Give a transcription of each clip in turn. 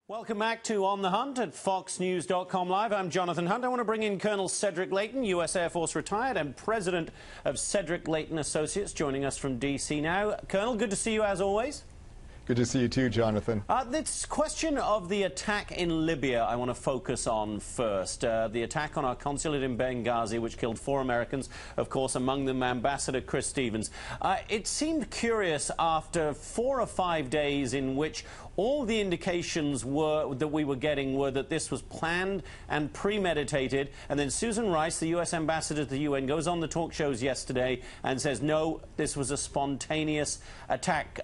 Welcome back to On the Hunt at FoxNews.com Live. I'm Jonathan Hunt. I want to bring in Colonel Cedric Leighton, U.S. Air Force retired and president of Cedric Leighton Associates, joining us from D.C. now. Colonel, good to see you as always. Good to see you too, Jonathan. This question of the attack in Libya I want to focus on first. The attack on our consulate in Benghazi, which killed 4 Americans, of course, among them Ambassador Chris Stevens. It seemed curious after 4 or 5 days in which all the indications that we were getting were that this was planned and premeditated. And then Susan Rice, the U.S. ambassador to the UN, goes on the talk shows yesterday and says, no, this was a spontaneous attack.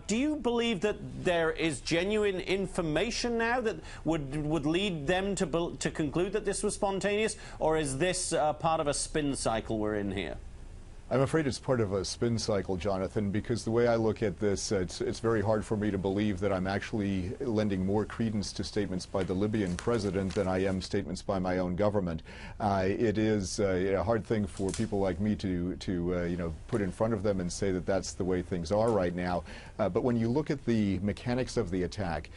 Do you believe that there is genuine information now that would lead them to conclude that this was spontaneous? Or is this part of a spin cycle we're in here? I'm afraid it's part of a spin cycle, Jonathan, because the way I look at this, it's very hard for me to believe that I'm actually lending more credence to statements by the Libyan president than I am statements by my own government. It is a hard thing for people like me to put in front of them and say that that's the way things are right now. But when you look at the mechanics of the attack,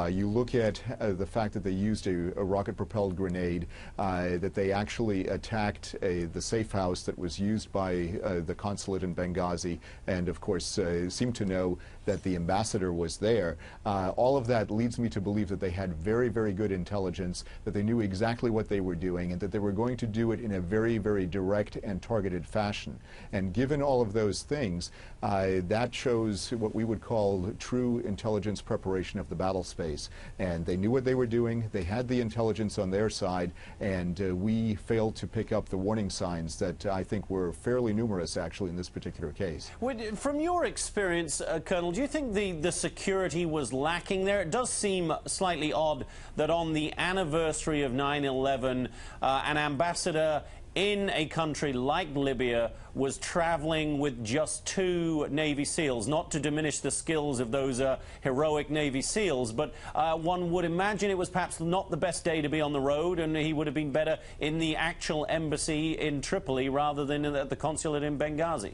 you look at the fact that they used a rocket-propelled grenade, that they actually attacked the safe house that was used by the consulate in Benghazi, and of course seemed to know that the ambassador was there. All of that leads me to believe that they had very, very good intelligence, that they knew exactly what they were doing, and that they were going to do it in a very, very direct and targeted fashion. And given all of those things, that shows what we would call true intelligence preparation of the battle space. And they knew what they were doing, they had the intelligence on their side, and we failed to pick up the warning signs that I think were fairly numerous actually in this particular case. From your experience, Colonel, do you think the security was lacking there? It does seem slightly odd that on the anniversary of 9/11, an ambassador in a country like Libya was traveling with just 2 Navy SEALs, not to diminish the skills of those heroic Navy SEALs, but one would imagine it was perhaps not the best day to be on the road, and he would have been better in the actual embassy in Tripoli rather than at the consulate in Benghazi.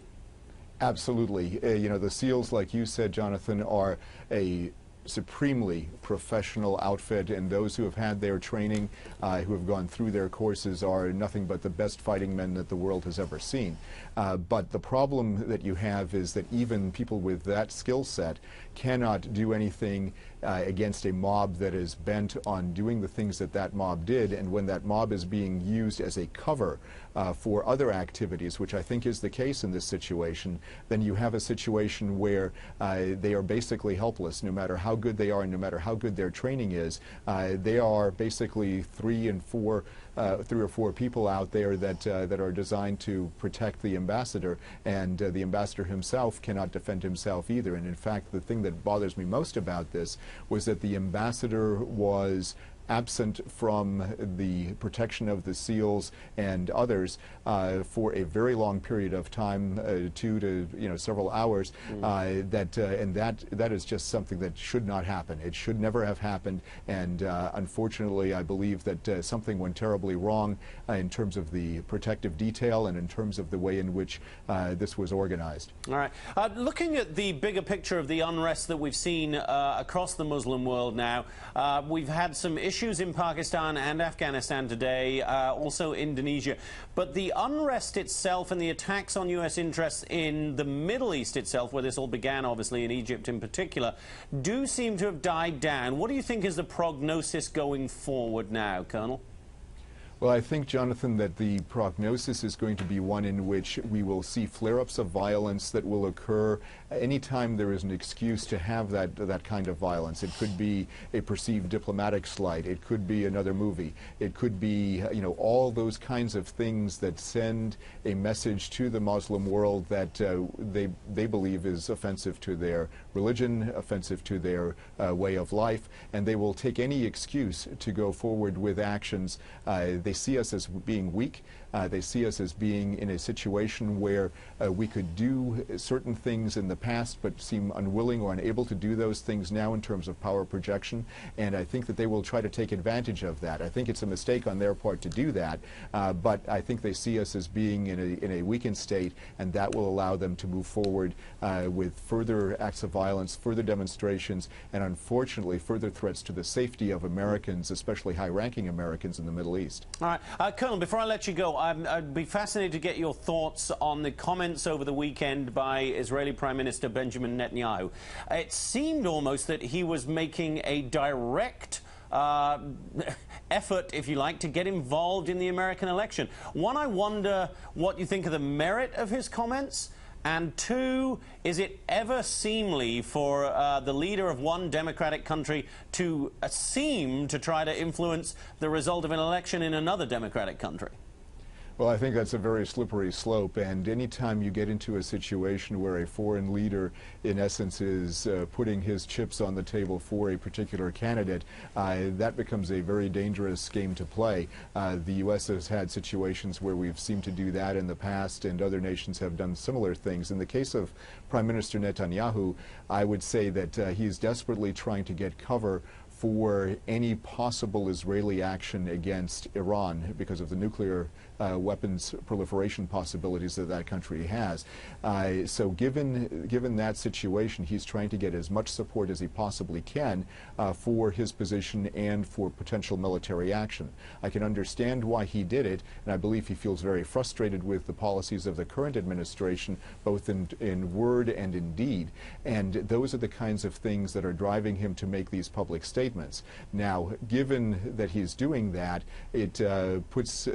Absolutely. The SEALs, like you said, Jonathan, are a supremely professional outfit, and those who have had their training, who have gone through their courses, are nothing but the best fighting men that the world has ever seen. But the problem that you have is that even people with that skill set cannot do anything against a mob that is bent on doing the things that that mob did, and when that mob is being used as a cover for other activities, which I think is the case in this situation, then you have a situation where they are basically helpless. No matter how good they are and no matter how good their training is, they are basically 3 or 4 people out there that are designed to protect the ambassador, and the ambassador himself cannot defend himself either. And in fact, the thing that bothers me most about this was that the ambassador was absent from the protection of the SEALs and others for a very long period of time, 2 to several hours. And that is just something that should not happen. It should never have happened. And unfortunately, I believe that something went terribly wrong in terms of the protective detail and in terms of the way in which this was organized. All right. Looking at the bigger picture of the unrest that we've seen across the Muslim world now, we've had some issues in Pakistan and Afghanistan today, also Indonesia. But the unrest itself and the attacks on U.S. interests in the Middle East itself, where this all began, obviously, in Egypt in particular, do seem to have died down. What do you think is the prognosis going forward now, Colonel? Well, I think, Jonathan, that the prognosis is going to be one in which we will see flare-ups of violence that will occur anytime there is an excuse to have that kind of violence. It could be a perceived diplomatic slight. It could be another movie. It could be, all those kinds of things that send a message to the Muslim world that they believe is offensive to their religion, offensive to their way of life, and they will take any excuse to go forward with actions. They see us as being weak. They see us as being in a situation where we could do certain things in the past but seem unwilling or unable to do those things now in terms of power projection, and I think that they will try to take advantage of that. I think it's a mistake on their part to do that, but I think they see us as being in a weakened state, and that will allow them to move forward with further acts of violence, further demonstrations, and unfortunately further threats to the safety of Americans, especially high-ranking Americans in the Middle East. All right. Colonel, before I let you go, I'd be fascinated to get your thoughts on the comments over the weekend by Israeli Prime Minister Benjamin Netanyahu. It seemed almost that he was making a direct effort, if you like, to get involved in the American election. One, I wonder what you think of the merit of his comments. And two, is it ever seemly for the leader of one democratic country to seem to try to influence the result of an election in another democratic country? Well, I think that's a very slippery slope, and anytime you get into a situation where a foreign leader, in essence, is putting his chips on the table for a particular candidate, that becomes a very dangerous game to play. The U.S. has had situations where we've seemed to do that in the past, and other nations have done similar things. In the case of Prime Minister Netanyahu, I would say that he is desperately trying to get cover for any possible Israeli action against Iran because of the nuclear weapons proliferation possibilities that that country has. So given that situation, he's trying to get as much support as he possibly can for his position and for potential military action. I can understand why he did it, and I believe he feels very frustrated with the policies of the current administration, both in word and in deed. And those are the kinds of things that are driving him to make these public statements. Now, given that he's doing that, it puts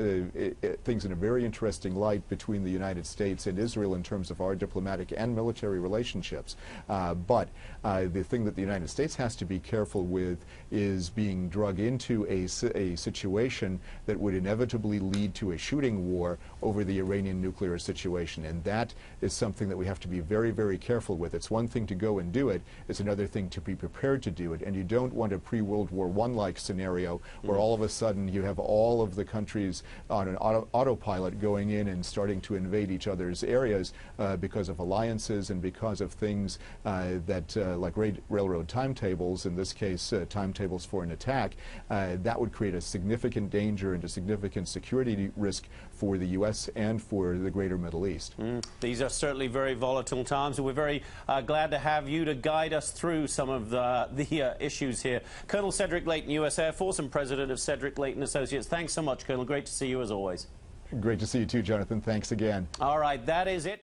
things in a very interesting light between the United States and Israel in terms of our diplomatic and military relationships. But the thing that the United States has to be careful with is being drug into a situation that would inevitably lead to a shooting war over the Iranian nuclear situation. And that is something that we have to be very, very careful with. It's one thing to go and do it. It's another thing to be prepared to do it. And you don't want a pre-World War I-like scenario where all of a sudden you have all of the countries on an autopilot going in and starting to invade each other's areas because of alliances and because of things that, like railroad timetables, in this case timetables for an attack, that would create a significant danger and a significant security risk for the U.S. and for the greater Middle East. These are certainly very volatile times, and we're very glad to have you to guide us through some of the issues here. Colonel Cedric Leighton, U.S. Air Force, and President of Cedric Leighton Associates. Thanks so much, Colonel. Great to see you as always. Great to see you too, Jonathan. Thanks again. All right, that is it.